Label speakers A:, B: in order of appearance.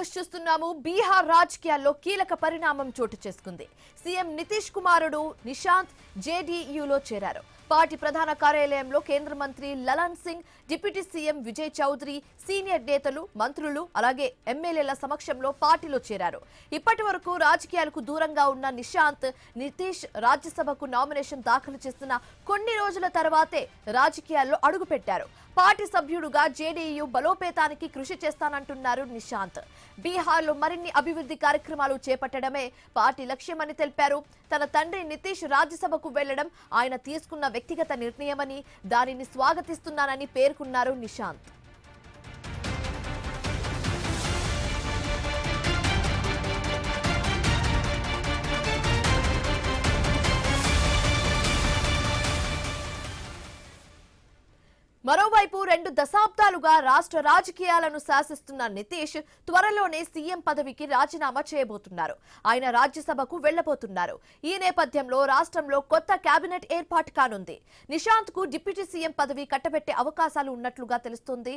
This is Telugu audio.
A: న్యూస్ చూస్తున్నాము. బీహార్ రాజకీయాల్లో కీలక పరిణామం చోటు చేసుకుంది. సీఎం నితీష్ కుమారుడు నిశాంత్ జేడీయూలో చేరారు. పార్టీ ప్రధాన కార్యాలయంలో కేంద్ర మంత్రి Lalan Singh, deputy CM Vijay Choudhary, senior నేతలు, మంత్రులు అలాగే ఎమ్మెల్యేల సమక్షంలో పార్టీలో చేరారు. ఇప్పటి వరకు రాజకీయాలకు దూరంగా ఉన్న నిశాంత్ నితీష్ రాజ్యసభకు నామినేషన్ దాఖలు చేస్తున్న కొన్ని రోజుల తర్వాతే రాజకీయాల్లో అడుగుపెట్టారు. పార్టీ సభ్యుడుగా జేడీయూ బలోపేతానికి కృషి చేస్తానంటున్నారు నిశాంత్. బీహార్లో మరిన్ని అభివృద్ధి కార్యక్రమాలు చేపట్టడమే పార్టీ లక్ష్యమని తెలిపారు. తన తండ్రి నితీష్ రాజ్యసభకు వెళ్లడం ఆయన తీసుకున్న వ్యక్తిగత నిర్ణయమని, దానిని స్వాగతిస్తున్నానని పేర్కొన్నారు నిశాంత్. మరోవైపు 2 దశాబ్దాలుగా రాష్ట్ర రాజకీయాలను శాసిస్తున్న నితీష్ త్వరలోనే సీఎం పదవికి రాజీనామా చేయబోతున్నారు. ఆయన రాజ్యసభకు వెళ్లబోతున్నారు. ఈ నేపథ్యంలో రాష్ట్రంలో కొత్త కేబినెట్ ఏర్పాటు కానుంది. నిశాంత్ కు డిప్యూటీ సీఎం పదవి కట్టబెట్టే అవకాశాలు ఉన్నట్లుగా తెలుస్తోంది.